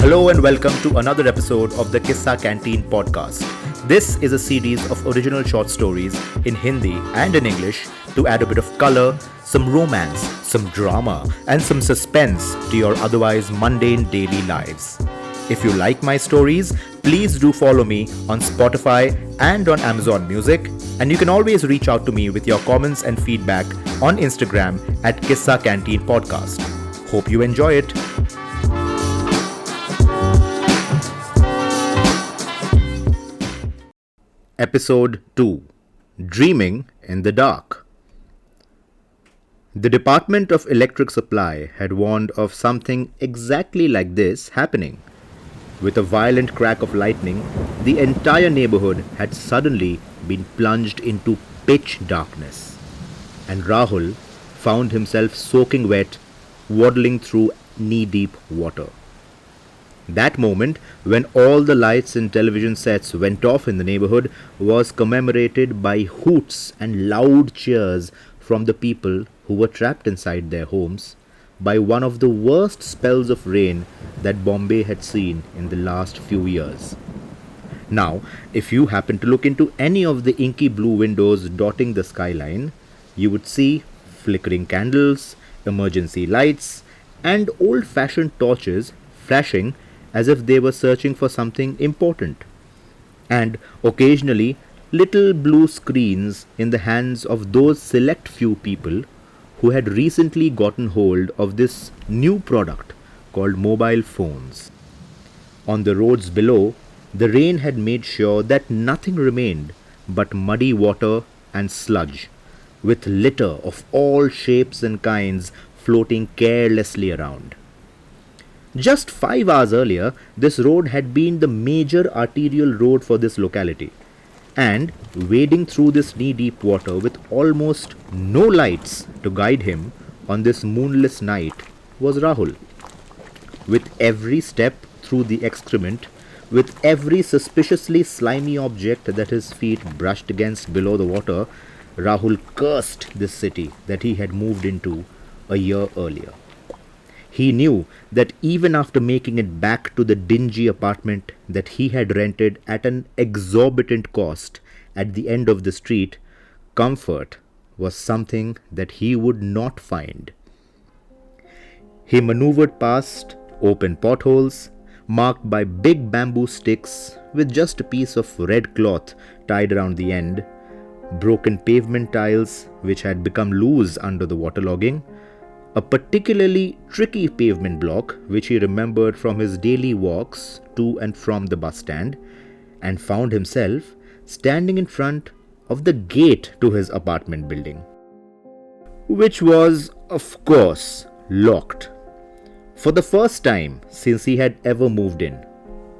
Hello and welcome to another episode of the Kissa Canteen podcast. This is a series of original short stories in Hindi and in English to add a bit of color, some romance, some drama, and some suspense to your otherwise mundane daily lives. If you like my stories, please do follow me on Spotify and on Amazon Music, and you can always reach out to me with your comments and feedback on Instagram at Kissa Canteen Podcast. Hope you enjoy it. Episode 2: Dreaming in the Dark. The Department of Electric Supply had warned of something exactly like this happening. With a violent crack of lightning, the entire neighborhood had suddenly been plunged into pitch darkness, and Rahul found himself soaking wet, waddling through knee-deep water. That moment, when all the lights and television sets went off in the neighborhood, was commemorated by hoots and loud cheers from the people who were trapped inside their homes by one of the worst spells of rain that Bombay had seen in the last few years. Now, if you happen to look into any of the inky blue windows dotting the skyline, you would see flickering candles, emergency lights, and old-fashioned torches flashing as if they were searching for something important, and occasionally little blue screens in the hands of those select few people who had recently gotten hold of this new product called mobile phones. On the roads below, the rain had made sure that nothing remained but muddy water and sludge, with litter of all shapes and kinds floating carelessly around. Just 5 hours earlier, this road had been the major arterial road for this locality, and wading through this knee-deep water with almost no lights to guide him on this moonless night was Rahul. With every step through the excrement, with every suspiciously slimy object that his feet brushed against below the water, Rahul cursed this city that he had moved into a year earlier. He knew that even after making it back to the dingy apartment that he had rented at an exorbitant cost at the end of the street, comfort was something that he would not find. He maneuvered past open potholes, marked by big bamboo sticks with just a piece of red cloth tied around the end, broken pavement tiles which had become loose under the waterlogging, a particularly tricky pavement block which he remembered from his daily walks to and from the bus stand, and found himself standing in front of the gate to his apartment building, which was, of course, locked. For the first time since he had ever moved in.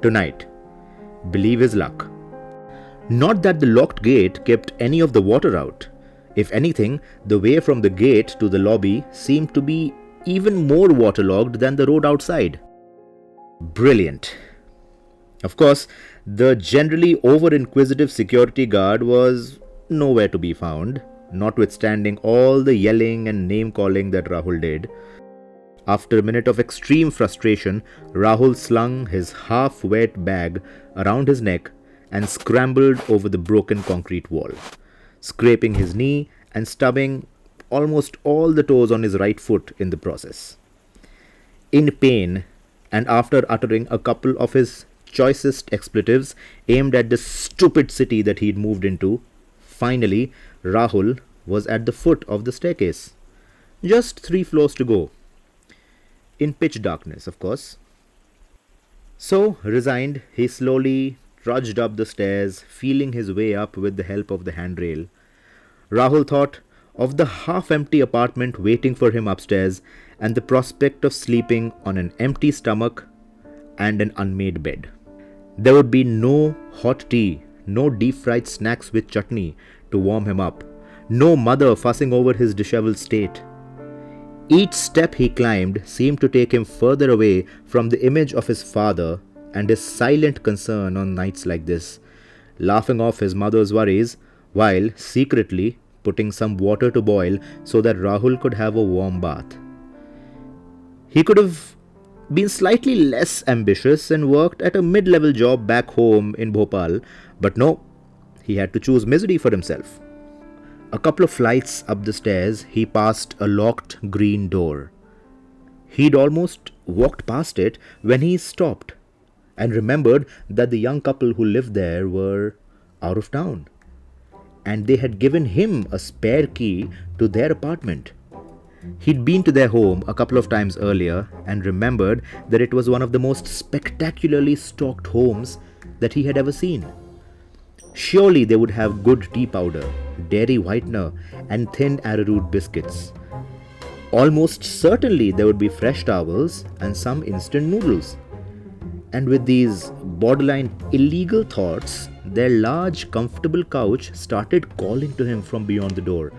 Tonight, believe his luck. Not that the locked gate kept any of the water out. If anything, the way from the gate to the lobby seemed to be even more waterlogged than the road outside. Brilliant. Of course, the generally over-inquisitive security guard was nowhere to be found, notwithstanding all the yelling and name-calling that Rahul did. After a minute of extreme frustration, Rahul slung his half-wet bag around his neck and scrambled over the broken concrete wall, scraping his knee and stubbing almost all the toes on his right foot in the process. In pain, and after uttering a couple of his choicest expletives aimed at the stupid city that he'd moved into, finally Rahul was at the foot of the staircase. Just 3 floors to go. In pitch darkness, of course. So, resigned, he slowly trudged up the stairs, feeling his way up with the help of the handrail. Rahul thought of the half-empty apartment waiting for him upstairs and the prospect of sleeping on an empty stomach and an unmade bed. There would be no hot tea, no deep-fried snacks with chutney to warm him up, no mother fussing over his disheveled state. Each step he climbed seemed to take him further away from the image of his father and his silent concern on nights like this, laughing off his mother's worries while secretly putting some water to boil so that Rahul could have a warm bath. He could have been slightly less ambitious and worked at a mid-level job back home in Bhopal, but no, he had to choose misery for himself. A couple of flights up the stairs, he passed a locked green door. He'd almost walked past it when he stopped and remembered that the young couple who lived there were out of town, and they had given him a spare key to their apartment. He'd been to their home a couple of times earlier and remembered that it was one of the most spectacularly stocked homes that he had ever seen. Surely they would have good tea powder, dairy whitener, and thin arrowroot biscuits. Almost certainly there would be fresh towels and some instant noodles. And with these borderline illegal thoughts, their large, comfortable couch started calling to him from beyond the door.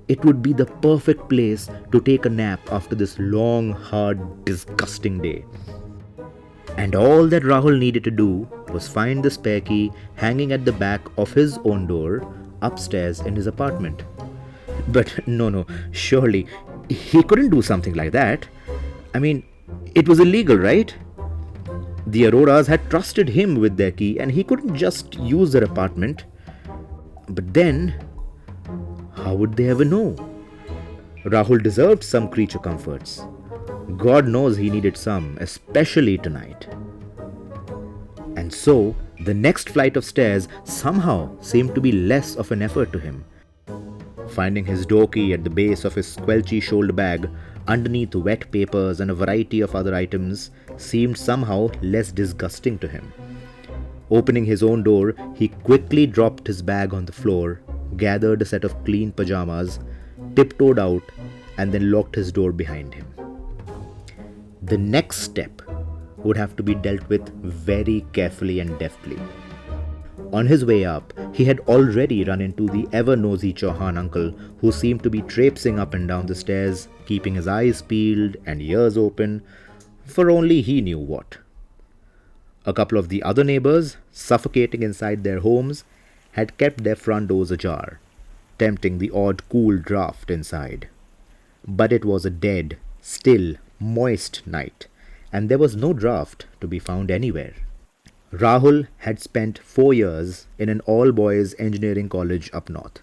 It would be the perfect place to take a nap after this long, hard, disgusting day. And all that Rahul needed to do was find the spare key hanging at the back of his own door upstairs in his apartment. But no, surely he couldn't do something like that. I mean, it was illegal, right? The Aroras had trusted him with their key and he couldn't just use their apartment. But then, how would they ever know? Rahul deserved some creature comforts. God knows he needed some, especially tonight. And so, the next flight of stairs somehow seemed to be less of an effort to him. Finding his door key at the base of his squelchy shoulder bag, underneath wet papers and a variety of other items, seemed somehow less disgusting to him. Opening his own door, he quickly dropped his bag on the floor, gathered a set of clean pajamas, tiptoed out, and then locked his door behind him. The next step would have to be dealt with very carefully and deftly. On his way up, he had already run into the ever-nosy Chauhan uncle, who seemed to be traipsing up and down the stairs, keeping his eyes peeled and ears open, for only he knew what. A couple of the other neighbors, suffocating inside their homes, had kept their front doors ajar, tempting the odd cool draft inside. But it was a dead, still, moist night, and there was no draft to be found anywhere. Rahul had spent 4 years in an all-boys engineering college up north.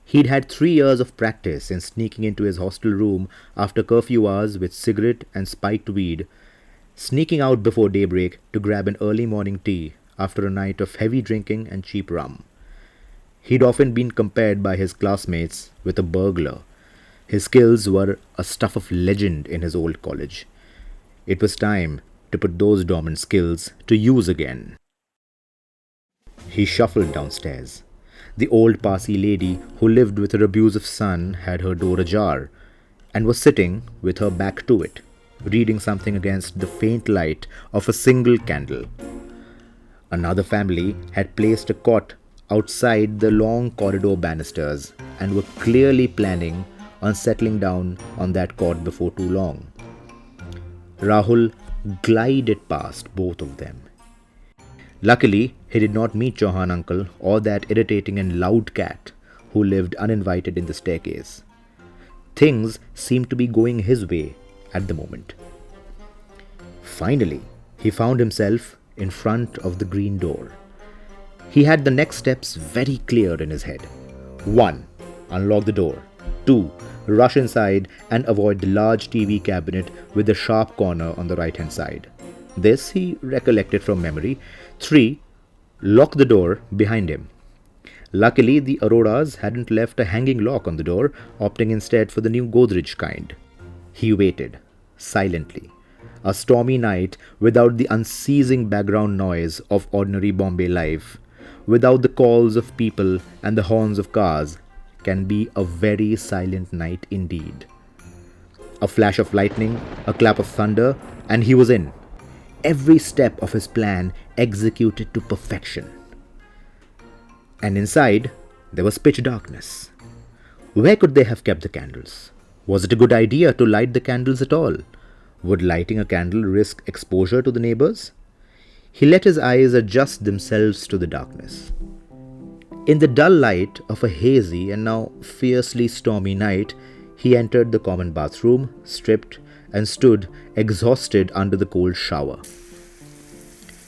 He'd had 3 years of practice in sneaking into his hostel room after curfew hours with cigarette and spiked weed, sneaking out before daybreak to grab an early morning tea after a night of heavy drinking and cheap rum. He'd often been compared by his classmates with a burglar. His skills were a stuff of legend in his old college. It was time to put those dormant skills to use again. He shuffled downstairs. The old Parsi lady who lived with her abusive son had her door ajar and was sitting with her back to it, reading something against the faint light of a single candle. Another family had placed a cot outside the long corridor banisters and were clearly planning on settling down on that cot before too long. Rahul glided past both of them. Luckily, he did not meet Chauhan uncle or that irritating and loud cat who lived uninvited in the staircase. Things seemed to be going his way at the moment. Finally, he found himself in front of the green door. He had the next steps very clear in his head. 1. Unlock the door. 2. Rush inside and avoid the large TV cabinet with the sharp corner on the right-hand side. This he recollected from memory. 3. Lock the door behind him. Luckily, the Aroras hadn't left a hanging lock on the door, opting instead for the new Godrej kind. He waited, silently. A stormy night without the unceasing background noise of ordinary Bombay life, without the calls of people and the horns of cars, can be a very silent night indeed. A flash of lightning, a clap of thunder, and he was in. Every step of his plan executed to perfection. And inside, there was pitch darkness. Where could they have kept the candles? Was it a good idea to light the candles at all? Would lighting a candle risk exposure to the neighbors? He let his eyes adjust themselves to the darkness. In the dull light of a hazy and now fiercely stormy night, he entered the common bathroom, stripped, and stood exhausted under the cold shower.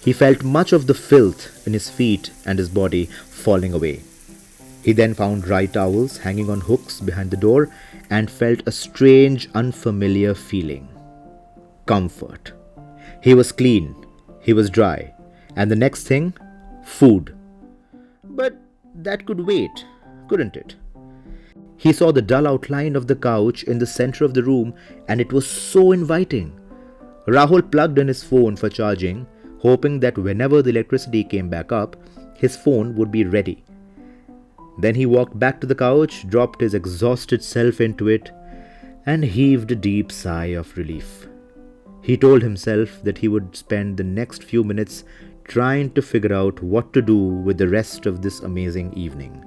He felt much of the filth in his feet and his body falling away. He then found dry towels hanging on hooks behind the door and felt a strange, unfamiliar feeling. Comfort. He was clean, he was dry, and the next thing, food. But that could wait, couldn't it? He saw the dull outline of the couch in the center of the room and it was so inviting. Rahul plugged in his phone for charging, hoping that whenever the electricity came back up, his phone would be ready. Then he walked back to the couch, dropped his exhausted self into it, and heaved a deep sigh of relief. He told himself that he would spend the next few minutes trying to figure out what to do with the rest of this amazing evening.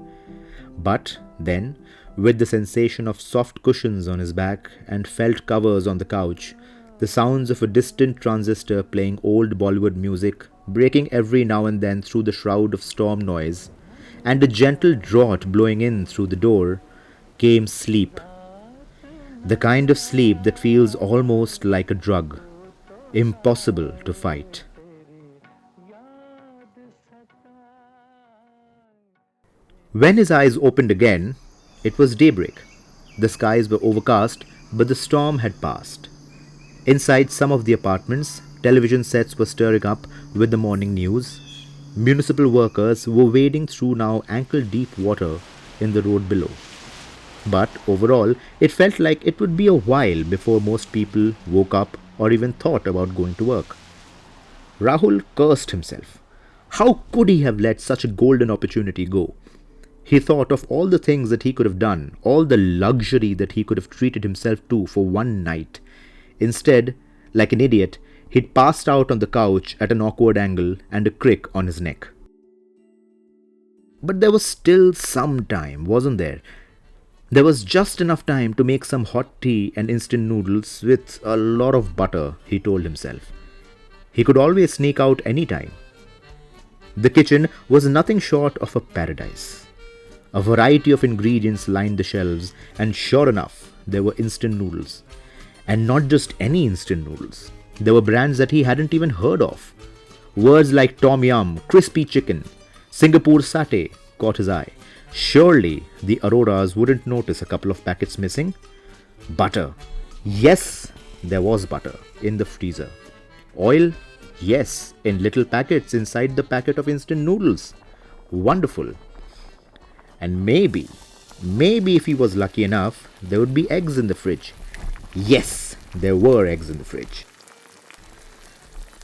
But then, with the sensation of soft cushions on his back and felt covers on the couch, the sounds of a distant transistor playing old Bollywood music, breaking every now and then through the shroud of storm noise, and a gentle draught blowing in through the door, came sleep. The kind of sleep that feels almost like a drug, impossible to fight. When his eyes opened again, it was daybreak. The skies were overcast, but the storm had passed. Inside some of the apartments, television sets were stirring up with the morning news. Municipal workers were wading through now ankle-deep water in the road below. But overall, it felt like it would be a while before most people woke up or even thought about going to work. Rahul cursed himself. How could he have let such a golden opportunity go? He thought of all the things that he could have done, all the luxury that he could have treated himself to for one night. Instead, like an idiot, he'd passed out on the couch at an awkward angle and a crick on his neck. But there was still some time, wasn't there? There was just enough time to make some hot tea and instant noodles with a lot of butter, he told himself. He could always sneak out any time. The kitchen was nothing short of a paradise. A variety of ingredients lined the shelves, and sure enough, there were instant noodles. And not just any instant noodles. There were brands that he hadn't even heard of. Words like Tom Yum, crispy chicken, Singapore satay caught his eye. Surely the Auroras wouldn't notice a couple of packets missing. Butter. Yes, there was butter in the freezer. Oil. Yes, in little packets inside the packet of instant noodles. Wonderful. And maybe if he was lucky enough, there would be eggs in the fridge. Yes, there were eggs in the fridge.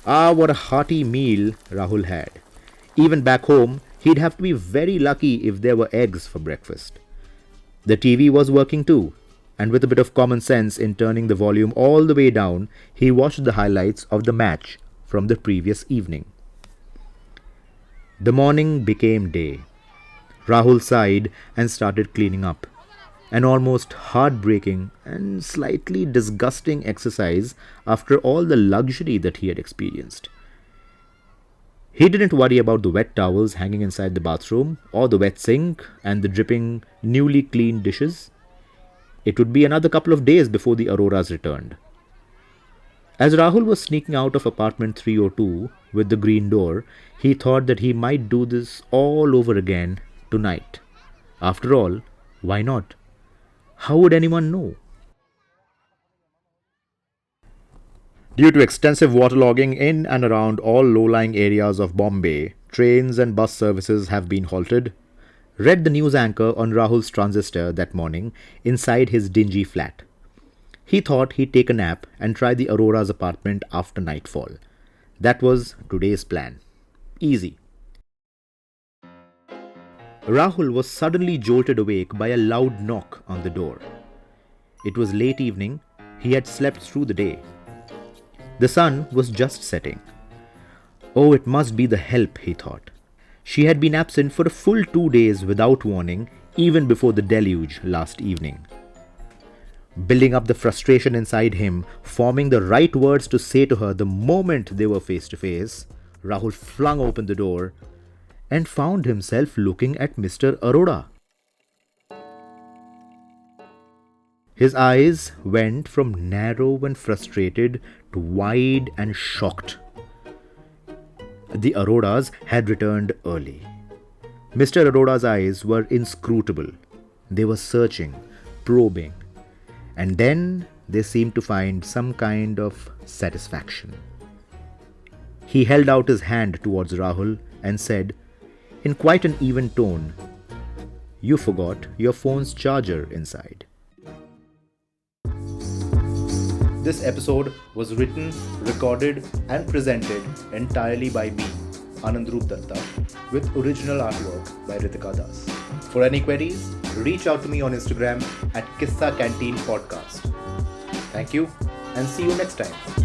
Ah, what a hearty meal Rahul had. Even back home, he'd have to be very lucky if there were eggs for breakfast. The TV was working too, and with a bit of common sense in turning the volume all the way down, he watched the highlights of the match from the previous evening. The morning became day. Rahul sighed and started cleaning up. An almost heartbreaking and slightly disgusting exercise after all the luxury that he had experienced. He didn't worry about the wet towels hanging inside the bathroom or the wet sink and the dripping, newly cleaned dishes. It would be another couple of days before the Auroras returned. As Rahul was sneaking out of apartment 302 with the green door, he thought that he might do this all over again tonight. After all, why not? How would anyone know? Due to extensive waterlogging in and around all low-lying areas of Bombay, trains and bus services have been halted, read the news anchor on Rahul's transistor that morning inside his dingy flat. He thought he'd take a nap and try the Aurora's apartment after nightfall. That was today's plan. Easy. Rahul was suddenly jolted awake by a loud knock on the door. It was late evening. He had slept through the day. The sun was just setting. Oh, it must be the help, he thought. She had been absent for a full 2 days without warning, even before the deluge last evening. Building up the frustration inside him, forming the right words to say to her the moment they were face to face, Rahul flung open the door and found himself looking at Mr. Arora. His eyes went from narrow and frustrated to wide and shocked. The Aroras had returned early. Mr. Arora's eyes were inscrutable. They were searching, probing, and then they seemed to find some kind of satisfaction. He held out his hand towards Rahul and said, in quite an even tone, "You forgot your phone's charger inside." This episode was written, recorded, and presented entirely by me, Anandroop Datta, with original artwork by Ritika Das. For any queries, reach out to me on Instagram at Kissa Canteen Podcast. Thank you and see you next time.